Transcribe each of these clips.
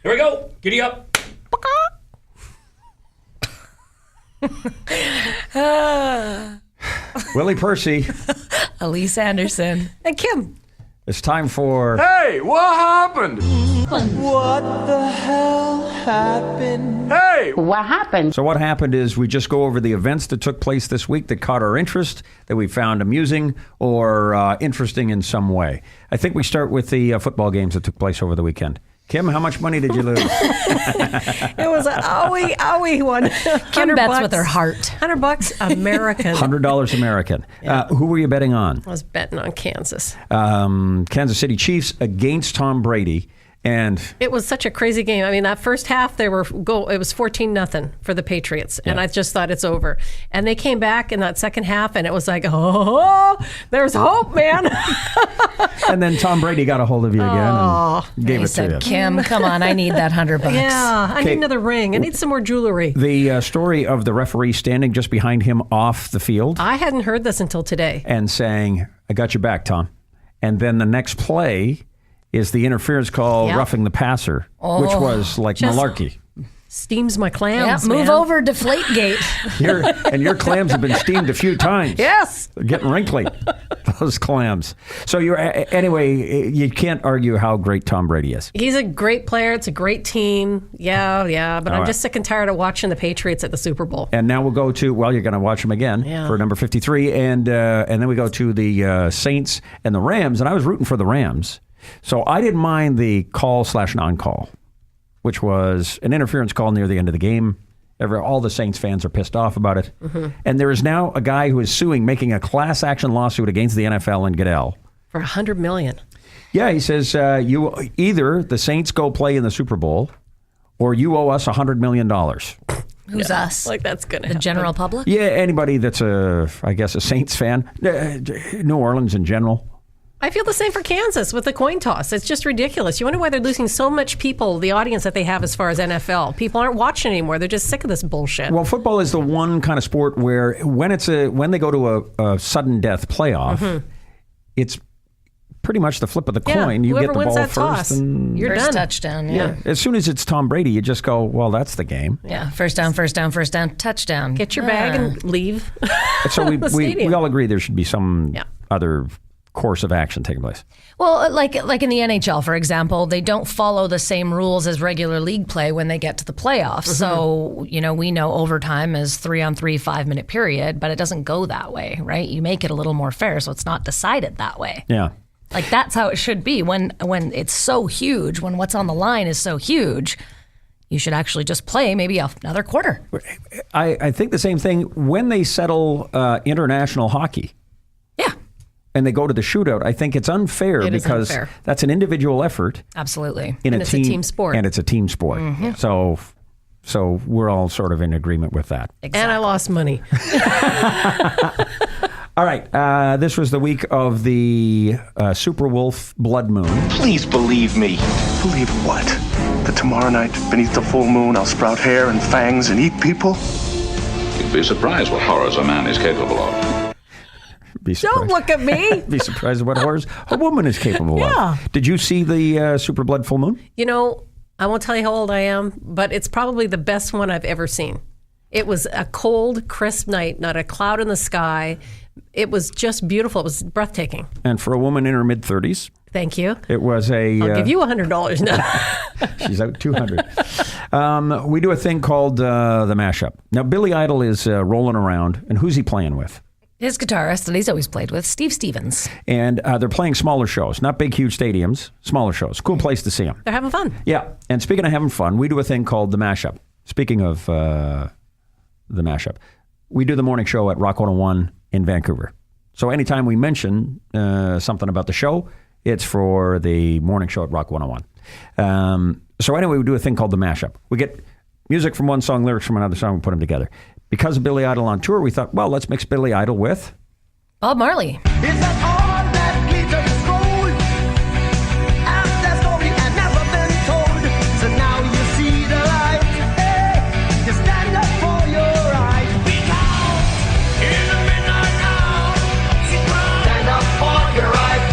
Here we go. Giddy up. Willie Percy. Elise Anderson. And Kim. It's time for... Hey, what happened? What the hell happened? Hey! What happened? So what happened is we just go over the events that took place this week that caught our interest, that we found amusing or interesting in some way. I think we start with the football games that took place over the weekend. Kim, how much money did you lose? It was an owie one. Kim bets with her heart. $100 American. $100 American. Yeah. Who were you betting on? I was betting on Kansas. Kansas City Chiefs against Tom Brady. And it was such a crazy game. I mean, that first half, it was 14-0 for the Patriots. And I just thought it's over. And they came back in that second half, and it was like, oh, there's hope, man. And then Tom Brady got a hold of you again and gave it to you. Kim, come on, I need that $100. Yeah, I need another ring. I need some more jewelry. The story of the referee standing just behind him off the field. I hadn't heard this until today. And saying, I got your back, Tom. And then the next play is the interference call roughing the passer, which was like malarkey. Steams my clams, move man. over, Deflategate. And your clams have been steamed a few times. Yes. They're getting wrinkly, those clams. So anyway, you can't argue how great Tom Brady is. He's a great player. It's a great team. Yeah. But I'm just sick and tired of watching the Patriots at the Super Bowl. And now we'll go to, you're going to watch them again for number 53. And then we go to the Saints and the Rams. And I was rooting for the Rams. So I didn't mind the call/non-call, which was an interference call near the end of the game. All the Saints fans are pissed off about it. Mm-hmm. And there is now a guy who is making a class action lawsuit against the NFL and Goodell. For $100 million. Yeah, he says, you either the Saints go play in the Super Bowl or you owe us $100 million. Who's us? Like that's going to The general public? Yeah, anybody that's a Saints fan. New Orleans in general. I feel the same for Kansas with the coin toss. It's just ridiculous. You wonder why they're losing so much people, the audience that they have as far as NFL. People aren't watching anymore. They're just sick of this bullshit. Well, football is the one kind of sport where when they go to a sudden death playoff, it's pretty much the flip of the coin. You get the ball first. And you're first done. Touchdown, yeah. As soon as it's Tom Brady, you just go, well, that's the game. Yeah, first down, touchdown. Get your bag and leave. So we all agree there should be some other course of action taking place. Well, like in the NHL, for example, they don't follow the same rules as regular league play when they get to the playoffs. So, we know overtime is 3-on-3, 5-minute period, but it doesn't go that way, right? You make it a little more fair, so it's not decided that way. Yeah. Like that's how it should be. When it's so huge, when what's on the line is so huge, you should actually just play maybe another quarter. I think the same thing when they settle international hockey. Yeah. And they go to the shootout, I think it's unfair because that's an individual effort. Absolutely. It's a team sport. And it's a team sport. Mm-hmm. So we're all sort of in agreement with that. Exactly. And I lost money. All right. This was the week of the Super Wolf Blood Moon. Please believe me. Believe what? That tomorrow night, beneath the full moon, I'll sprout hair and fangs and eat people? You'd be surprised what horrors a man is capable of. Don't look at me. Be surprised at what horrors a woman is capable of. Did you see the Super Blood Full Moon? I won't tell you how old I am, but it's probably the best one I've ever seen. It was a cold, crisp night, not a cloud in the sky. It was just beautiful. It was breathtaking. And for a woman in her mid-30s. Thank you. It was I'll give you $100 now. She's out $200. We do a thing called the mashup. Now, Billy Idol is rolling around, and who's he playing with? His guitarist that he's always played with, Steve Stevens. And they're playing smaller shows, not big, huge stadiums, smaller shows. Cool place to see them. They're having fun. Yeah. And speaking of having fun, we do a thing called the mashup. Speaking of the mashup, we do the morning show at Rock 101 in Vancouver. So anytime we mention something about the show, it's for the morning show at Rock 101. So anyway, we do a thing called the mashup. We get music from one song, lyrics from another song, we put them together. Because of Billy Idol on tour, we thought, well, let's mix Billy Idol with Bob Marley. Is that all that glitters gold? After story had never been told. So now you see the light. Hey, you stand up for your right. Speak out in the midnight hour. Stand up for your right.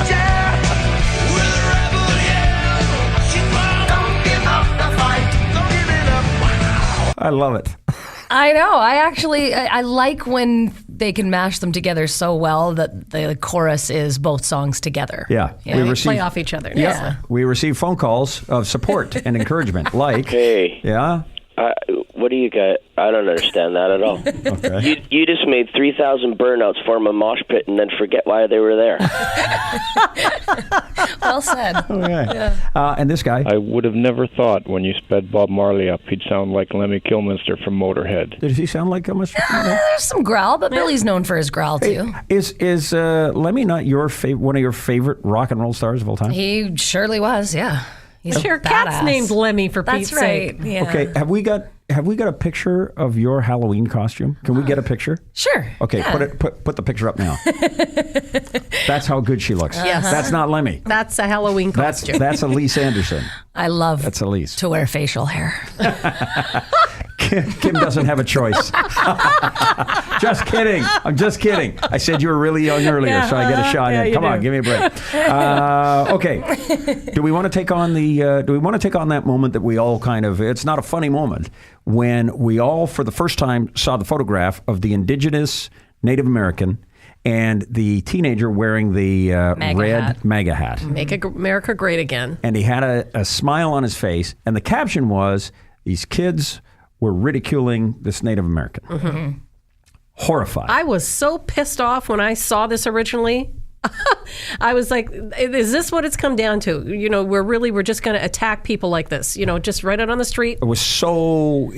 Yeah, we're a rebel, yeah. Don't give up I love it. I know. I like when they can mash them together so well that the chorus is both songs together. Yeah. They play off each other. Yeah. We receive phone calls of support and encouragement. Like, Hey, yeah. what do you got? I don't understand that at all. Okay. You just made 3,000 burnouts form a mosh pit and then forget why they were there. Well said. Okay. And this guy. I would have never thought when you sped Bob Marley up, he'd sound like Lemmy Kilminster from Motorhead. Does he sound like Mr. There's some growl, but Billy's known for his growl too. Is Lemmy not one of your favorite rock and roll stars of all time? He surely was, yeah. He's Your a cat's badass. named Lemmy for Pete's That's right. sake. Yeah. Okay, have we got a picture of your Halloween costume? Can we get a picture? Sure. Okay, yeah. put the picture up now. That's how good she looks. Yes. That's not Lemmy. That's a Halloween costume. That's Elise Anderson. I love That's Elise. to wear facial hair. Kim doesn't have a choice. Just kidding. I'm just kidding. I said you were really young earlier, so I get a shot in. Come on, give me a break. Okay. Do we want to take on that moment that we all kind of? It's not a funny moment when we all, for the first time, saw the photograph of the indigenous Native American and the teenager wearing the red MAGA hat. Make America great again. And he had a smile on his face, and the caption was, "These kids were ridiculing this Native American." Mm-hmm. Horrified. I was so pissed off when I saw this originally. I was like, is this what it's come down to? You know, we're just going to attack people like this, you know, just right out on the street. It was so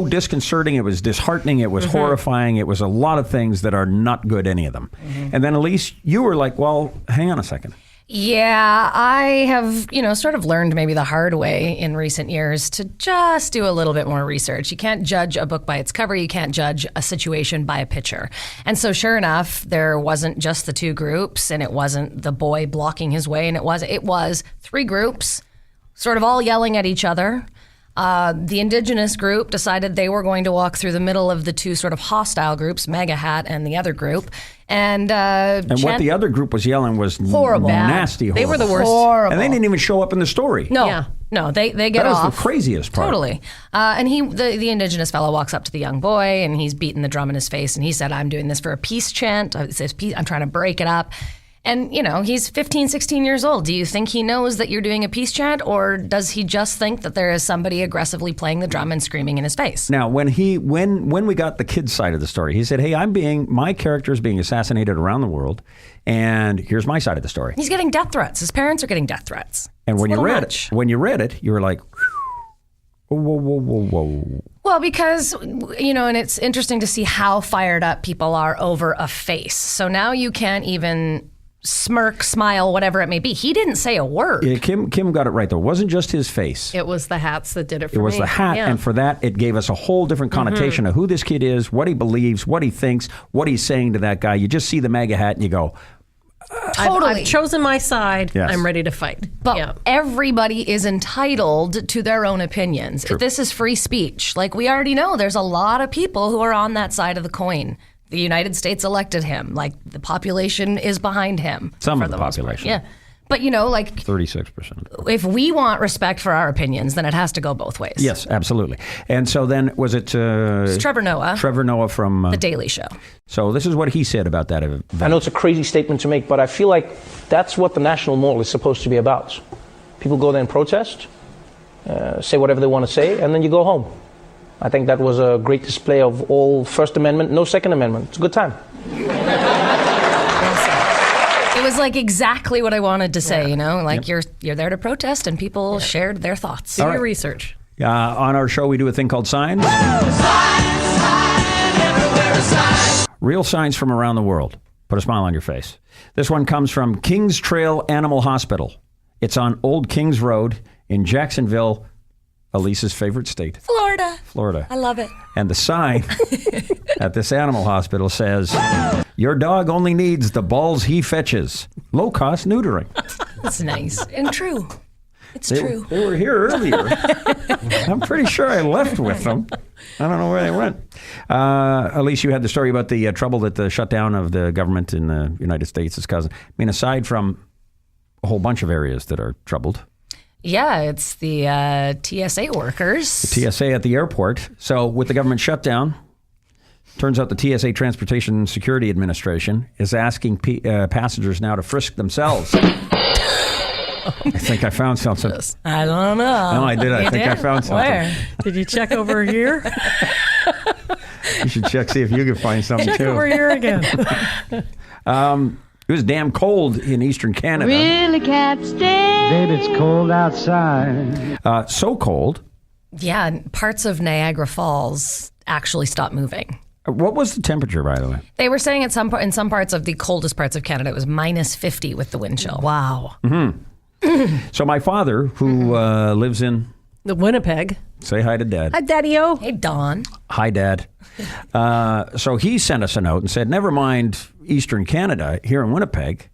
disconcerting. It was disheartening. It was horrifying. It was a lot of things that are not good, any of them. And then Elise, you were like, well, hang on a second. Yeah, I have, sort of learned maybe the hard way in recent years to just do a little bit more research. You can't judge a book by its cover. You can't judge a situation by a picture. And so sure enough, there wasn't just the two groups, and it wasn't the boy blocking his way, and it was three groups sort of all yelling at each other. The indigenous group decided they were going to walk through the middle of the two sort of hostile groups, MAGA hat and the other group. And what the other group was yelling was horrible. Nasty, horrible. They were the worst. Horrible. And they didn't even show up in the story. No, they get off. That was the craziest part. Totally. And the indigenous fellow walks up to the young boy, and he's beating the drum in his face, and he said, "I'm doing this for a peace chant. It says peace. I'm trying to break it up." And, he's 15, 16 years old. Do you think he knows that you're doing a peace chant, or does he just think that there is somebody aggressively playing the drum and screaming in his face? Now, when we got the kid's side of the story, he said, "Hey, my character is being assassinated around the world, and here's my side of the story." He's getting death threats. His parents are getting death threats. And when you read it, you were like, whoa. Well, because, and it's interesting to see how fired up people are over a face. So now you can't even smirk, smile, whatever it may be. He didn't say a word. Yeah, Kim got it right, though. It wasn't just his face. It was the hats that did it for me. It was the hat, and for that, it gave us a whole different connotation of who this kid is, what he believes, what he thinks, what he's saying to that guy. You just see the MAGA hat, and you go, totally. I've chosen my side. Yes. I'm ready to fight. But everybody is entitled to their own opinions. True. If this is free speech, like we already know, there's a lot of people who are on that side of the coin. The United States elected him. Like, the population is behind him. Some for of the most part. population. Yeah. But, 36%. if we want respect for our opinions, then it has to go both ways. Yes, absolutely. And so then, was it... It's Trevor Noah. Trevor Noah from... The Daily Show. So this is what he said about that event. I know it's a crazy statement to make, but I feel like that's what the national mall is supposed to be about. People go there and protest, say whatever they want to say, and then you go home. I think that was a great display of all First Amendment, no Second Amendment. It's a good time. It was like exactly what I wanted to say, you're there to protest, and people shared their thoughts. Do your research. On our show, we do a thing called Signs. Real signs from around the world. Put a smile on your face. This one comes from Kings Trail Animal Hospital. It's on Old Kings Road in Jacksonville, Elise's favorite state. Florida. I love it. And the sign at this animal hospital says, "Your dog only needs the balls he fetches. Low-cost neutering." That's nice and true. It's true. They were here earlier. I'm pretty sure I left with them. I don't know where they went. Elise, you had the story about the trouble that the shutdown of the government in the United States is causing. I mean, aside from a whole bunch of areas that are troubled. Yeah, it's the TSA workers. The TSA at the airport. So with the government shutdown, turns out the TSA Transportation Security Administration is asking passengers now to frisk themselves. I think I found something. I don't know. No, I did. I think I found something. Where? Did you check over here? You should check, see if you can find something Check too. over here again. It was damn cold in eastern Canada. Really, Captain? Babe, it's cold outside. So cold. Yeah, and parts of Niagara Falls actually stopped moving. What was the temperature, by the way? They were saying in some parts of the coldest parts of Canada, it was minus 50 with the wind chill. Wow. So my father, who lives in... The Winnipeg. Say hi to Dad. Hi, Daddy-O. Hey, Don. Hi, Dad. So he sent us a note and said, never mind Eastern Canada, here in Winnipeg,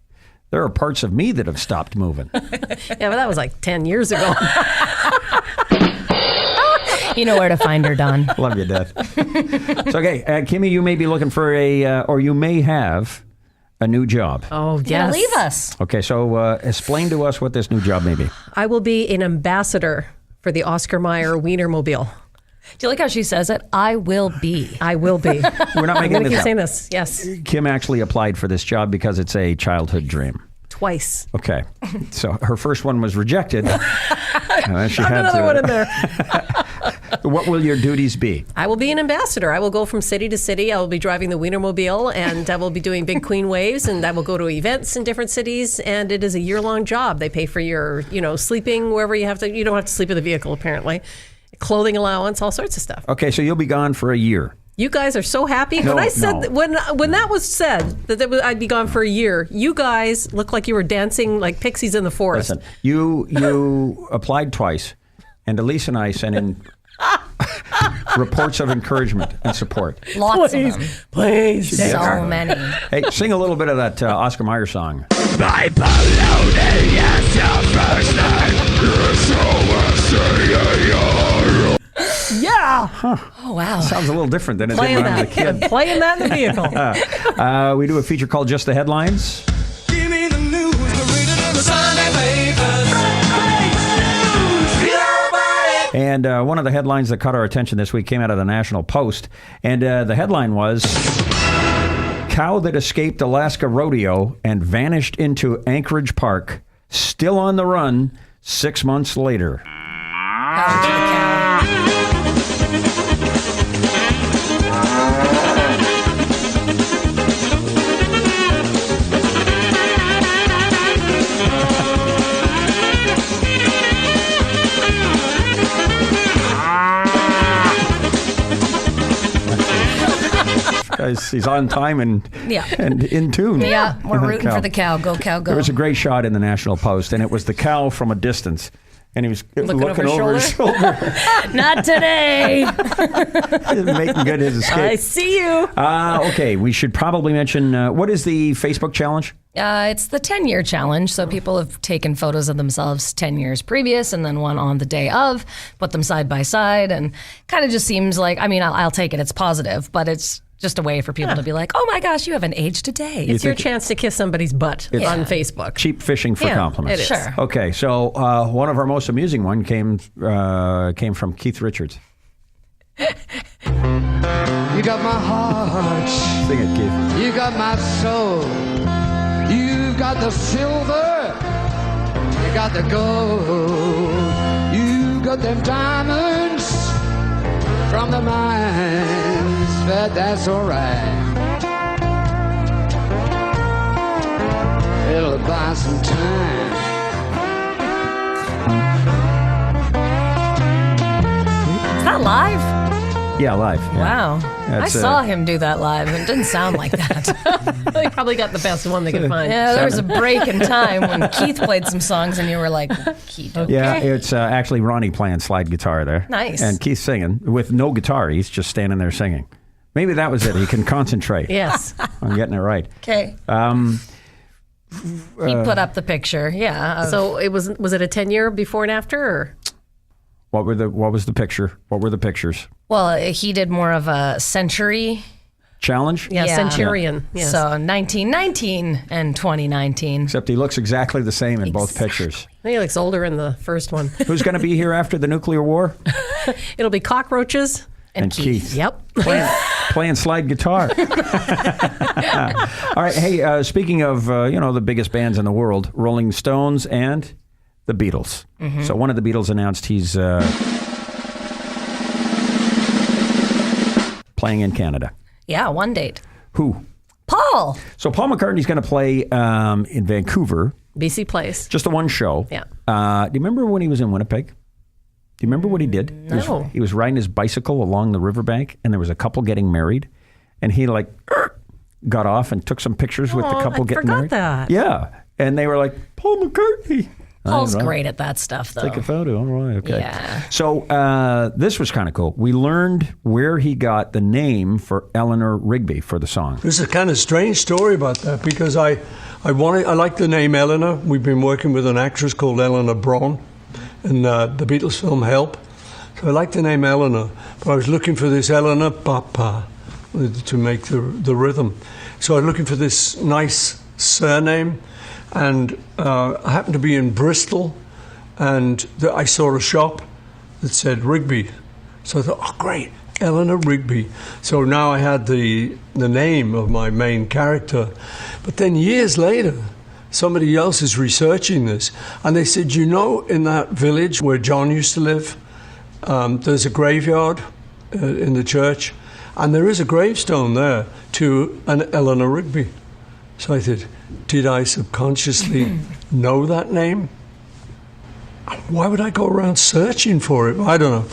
there are parts of me that have stopped moving. Yeah, but that was like 10 years ago. You know where to find her, Don. Love you, Dad. So, okay, Kimmy, you may be looking for or you may have a new job. Oh, yes. Yeah, leave us. Okay, so explain to us what this new job may be. I will be an ambassador for the Oscar Mayer Wienermobile. Do you like how she says it? I will be. I will be. We're not I'm making going to this keep up. saying this. Yes. Kim actually applied for this job because it's a childhood dream. Twice. Okay, so her first one was rejected. And then she had Another one in there. What will your duties be? I will be an ambassador. I will go from city to city. I will be driving the Wienermobile, and I will be doing big queen waves, and I will go to events in different cities, and it is a year-long job. They pay for your, sleeping wherever you have to. You don't have to sleep in the vehicle, apparently. Clothing allowance, all sorts of stuff. Okay, so you'll be gone for a year. You guys are so happy. No, when I said no. when that was said I'd be gone for a year, you guys looked like you were dancing like pixies in the forest. Listen, you applied twice, and Elise and I sent in reports of encouragement and support. Lots of them. Please. So many. Hey, sing a little bit of that Oscar Mayer song. Yeah. Oh, wow. Sounds a little different than it did Playing when I was a that. kid. Playing that in the vehicle. We do a feature called Just the Headlines. Give me the news, read it in the Sunday papers. And one of the headlines that caught our attention this week came out of the National Post. And the headline was, Cow that escaped Alaska rodeo and vanished into Anchorage Park, still on the run 6 months later. Power to the cow. He's on time and in tune. Yeah, we're rooting for the cow. Go, cow, go. There was a great shot in the National Post, and it was the cow from a distance. And he was looking over his shoulder. Not today. Making good his escape. I see you. Okay, we should probably mention, what is the Facebook challenge? It's the 10-year challenge. So people have taken photos of themselves 10 years previous and then one on the day of, put them side by side, and kind of just seems like, I'll take it. It's positive, but it's just a way for people to be like, oh my gosh, you haven't aged a day. It's your chance to kiss somebody's butt on Facebook. Cheap fishing for compliments. It is. Sure. Okay, so one of our most amusing one came from Keith Richards. You got my heart. Sing it, Keith. You got my soul. You got the silver. You got the gold. You got them diamonds from the mines, but that's alright. It'll buy some time. Is that live? Yeah, live. Yeah. Wow. That's, I saw him do that live. It didn't sound like that. They probably got the best one they could find. Yeah, there was a break in time when Keith played some songs and you were like, Keith, okay. Yeah, it's actually Ronnie playing slide guitar there. Nice. And Keith singing with no guitar. He's just standing there singing. Maybe that was it. He can concentrate. Yes. on getting it right. Okay. He put up the picture. Yeah. So it was it a 10-year before and after? Or? What was the picture? What were the pictures? Well, he did more of a century challenge. Yeah, Centurion. Yes. So 1919 and 2019. Except he looks exactly the same in both pictures. I think he looks older in the first one. Who's going to be here after the nuclear war? It'll be cockroaches. And Keith. Yep. Playing slide guitar. All right. Hey, speaking of, the biggest bands in the world, Rolling Stones and the Beatles. Mm-hmm. So one of the Beatles announced he's playing in Canada. Yeah, one date. Who? Paul. So Paul McCartney's going to play in Vancouver. BC Place. Just the one show. Yeah. Do you remember when he was in Winnipeg? Do you remember what he did? No. He was riding his bicycle along the riverbank, and there was a couple getting married, and he got off and took some pictures with the couple getting married. I forgot that. Yeah, and they were like, Paul McCartney. Paul's All right. great at that stuff, though. Take a photo. All right. Okay. Yeah. So this was kind of cool. We learned where he got the name for Eleanor Rigby for the song. There's a kind of strange story about that because I like the name Eleanor. We've been working with an actress called Eleanor Braun in the Beatles film Help. So I like the name Eleanor, but I was looking for this Eleanor Papa to make the rhythm. So I was looking for this nice surname, and I happened to be in Bristol, and I saw a shop that said Rigby. So I thought, oh great, Eleanor Rigby. So now I had the name of my main character. But then years later, somebody else is researching this, and they said, in that village where John used to live, there's a graveyard in the church, and there is a gravestone there to an Eleanor Rigby. So I said, did I subconsciously know that name? Why would I go around searching for it? I don't know.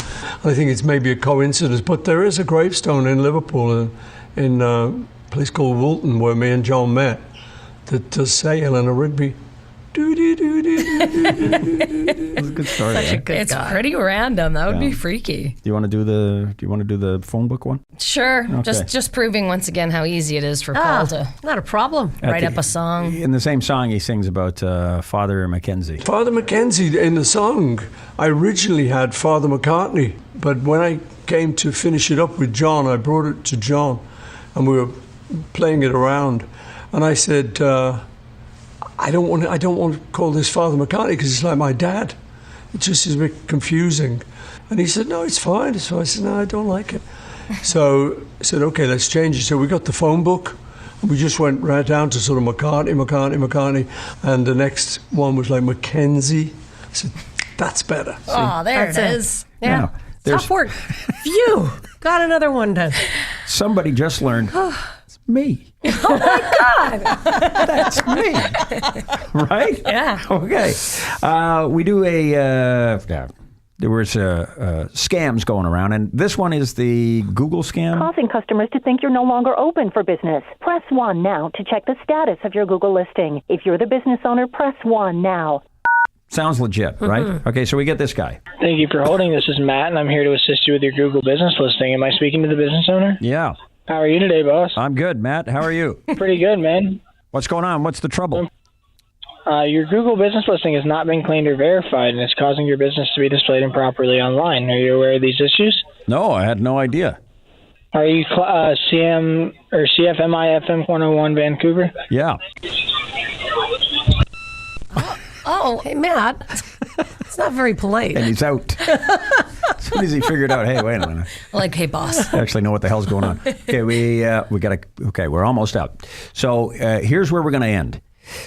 I think it's maybe a coincidence, but there is a gravestone in Liverpool, in a place called Woolton, where me and John met, that does say Eleanor Rigby. It's a good story. It's pretty random. That would be freaky. Do you want to do the phone book one? Sure. Okay. Just proving once again how easy it is for Paul to not a problem. Write up a song. In the same song, he sings about Father Mackenzie. Father Mackenzie, in the song, I originally had Father McCartney, but when I came to finish it up with John, I brought it to John, and we were playing it around, and I said, I don't want to call this Father McCartney because it's like my dad. It just is a bit confusing. And he said, no, it's fine. So I said, no, I don't like it. So I said, okay, let's change it. So we got the phone book, and we just went right down to sort of McCartney. And the next one was like Mackenzie. I said, that's better. Oh, there it is. Yeah. Tough work. Phew. Got another one done. Somebody just learned, it's me. Oh, my God. That's me. Right? Yeah. Okay. We do there was scams going around, and this one is the Google scam. Causing customers to think you're no longer open for business. Press 1 now to check the status of your Google listing. If you're the business owner, press 1 now. Sounds legit, right? Okay, so we get this guy. Thank you for holding. This is Matt, and I'm here to assist you with your Google business listing. Am I speaking to the business owner? Yeah. How are you today, boss? I'm good, Matt. How are you? Pretty good, man. What's going on? What's the trouble? Your Google business listing has not been claimed or verified, and it's causing your business to be displayed improperly online. Are you aware of these issues? No, I had no idea. Are you CM or CFMI FM 101 Vancouver? Yeah. Oh, hey, Matt. It's not very polite. And he's out. As soon as he figured out, hey, wait a minute. Like, hey, boss. I actually know what the hell's going on. Okay, we're almost out. So here's where we're going to end.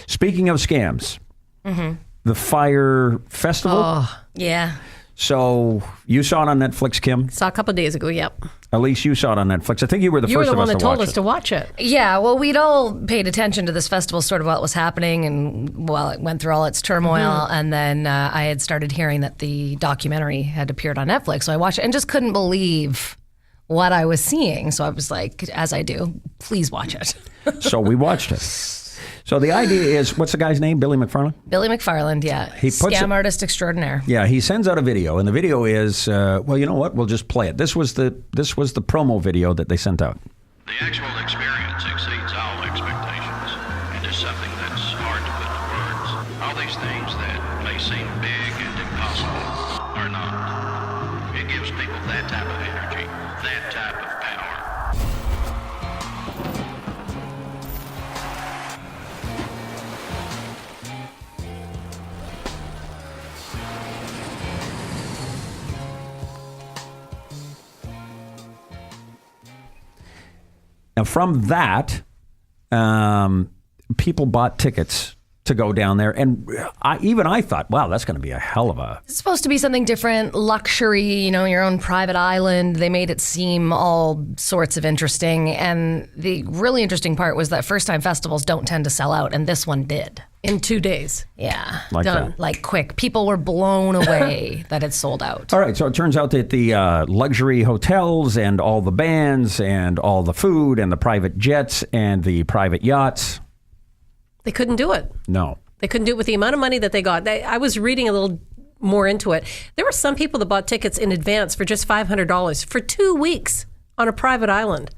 Speaking of scams, the Fire Festival. Oh, yeah. So you saw it on Netflix, Kim? Saw a couple of days ago, yep. Elise, you saw it on Netflix. I think you were the first of us to watch it. You were the one that told us to watch it. Yeah, well, we'd all paid attention to this festival sort of while it was happening and while it went through all its turmoil. And then I had started hearing that the documentary had appeared on Netflix. So I watched it and just couldn't believe what I was seeing. So I was like, as I do, please watch it. So we watched it. So the idea is, what's the guy's name? Billy McFarland? Billy McFarland, yeah. Scam artist extraordinaire. Yeah, he sends out a video, and the video is, well, you know what? We'll just play it. This was the promo video that they sent out. The actual experience exceeds all expectations, and is something that's hard to put into words. All these things that may seem big and impossible are not. It gives people that type of energy, that type of power. Now, from that, people bought tickets to go down there. And I thought, wow, that's going to be a hell of a... It's supposed to be something different, luxury, your own private island. They made it seem all sorts of interesting. And the really interesting part was that first-time festivals don't tend to sell out, and this one did. In 2 days. Yeah. Like done. that. Like quick. People were blown away that it sold out. All right, so it turns out that the luxury hotels and all the bands and all the food and the private jets and the private yachts... They couldn't do it. No. They couldn't do it with the amount of money that they got. I was reading a little more into it. There were some people that bought tickets in advance for just $500 for 2 weeks on a private island.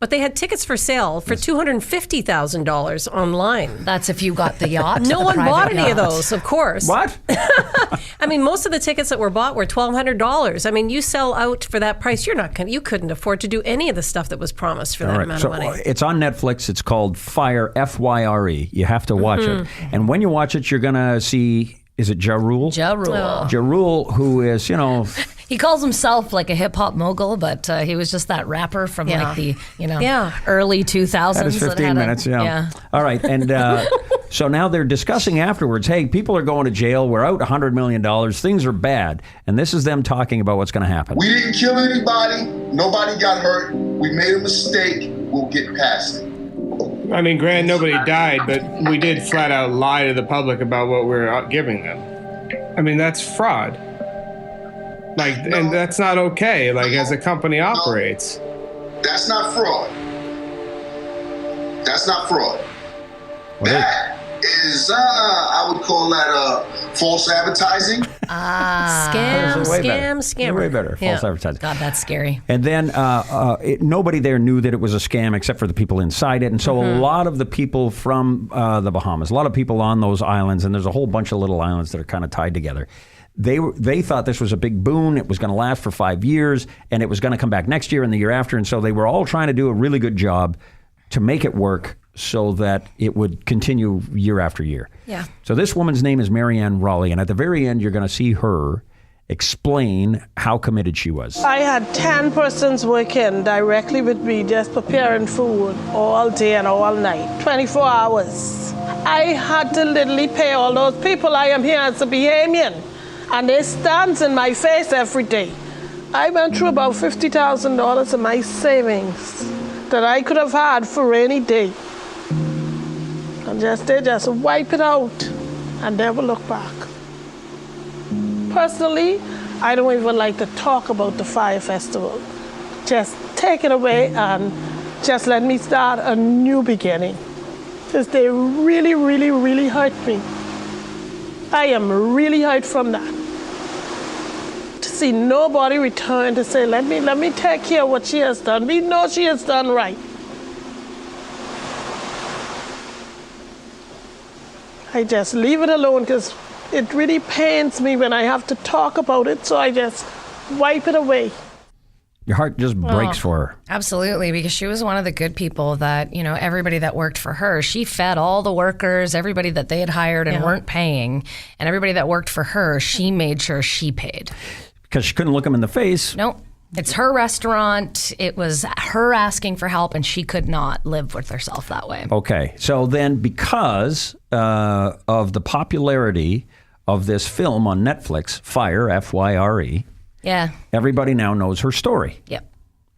But they had tickets for sale for $250,000 online. That's if you got the yacht. No the one private bought any yacht. of those, of course. What? I mean, most of the tickets that were bought were $1,200. I mean, you sell out for that price. You couldn't afford to do any of the stuff that was promised for that amount of money. It's on Netflix. It's called Fire, F-Y-R-E. You have to watch it. And when you watch it, you're going to see, is it Ja Rule? Ja Rule. Ja Rule, who is, He calls himself like a hip hop mogul, but he was just that rapper from like the early 2000s. That is 15 minutes, yeah. All right, and so now they're discussing afterwards, hey, people are going to jail, we're out $100 million, things are bad, and this is them talking about what's going to happen. We didn't kill anybody, nobody got hurt, we made a mistake, we'll get past it. I mean, granted, nobody died, but we did flat out lie to the public about what we were giving them. I mean, that's fraud. And that's not okay, as a company operates. That's not fraud. That's not fraud. That is, I would call that false advertising. Scammer. Way better. False advertising. God, that's scary. And then nobody there knew that it was a scam except for the people inside it. And so a lot of the people from the Bahamas, a lot of people on those islands, and there's a whole bunch of little islands that are kind of tied together. They thought this was a big boon. It was going to last for 5 years, and it was going to come back next year and the year after. And so they were all trying to do a really good job to make it work so that it would continue year after year. Yeah. So this woman's name is Marianne Raleigh, and at the very end, you're going to see her explain how committed she was. I had 10 persons working directly with me, just preparing food all day and all night, 24 hours. I had to literally pay all those people. I am here as a Bahamian, and they stand in my face every day. I went through about $50,000 in my savings that I could have had for rainy day. And they just wipe it out and never look back. Personally, I don't even like to talk about the Fire Festival. Just take it away and just let me start a new beginning. Because they really, really, really hurt me. I am really hurt from that. To see nobody return to say, let me take care of what she has done. We know she has done right. I just leave it alone because it really pains me when I have to talk about it, so I just wipe it away. Your heart just breaks for her. Absolutely, because she was one of the good people that, everybody that worked for her, she fed all the workers, everybody that they had hired and weren't paying, and everybody that worked for her, she made sure she paid. Because she couldn't look them in the face. Nope. It's her restaurant. It was her asking for help, and she could not live with herself that way. Okay. So then because of the popularity of this film on Netflix, Fire, F-Y-R-E, yeah, everybody now knows her story. Yep.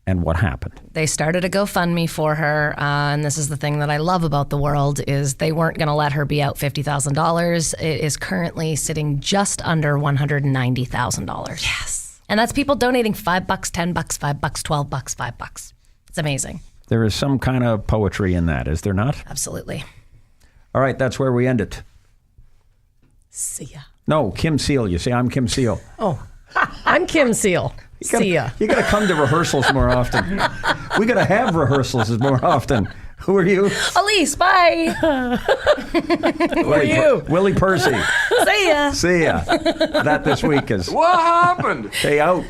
And what happened? They started a GoFundMe for her, and this is the thing that I love about the world, is they weren't going to let her be out $50,000. It is currently sitting just under $190,000. Yes. And that's people donating $5, $10, $5, $12, $5. It's amazing. There is some kind of poetry in that, is there not? Absolutely. All right, that's where we end it. See ya. No, Kim Seal. You see, I'm Kim Seal. Oh, I'm Kim Seal. See ya. You got to come to rehearsals more often. We got to have rehearsals more often. Who are you? Elise, bye. Who are you? Willie Percy. See ya. See ya. That this week is What happened? Stay out.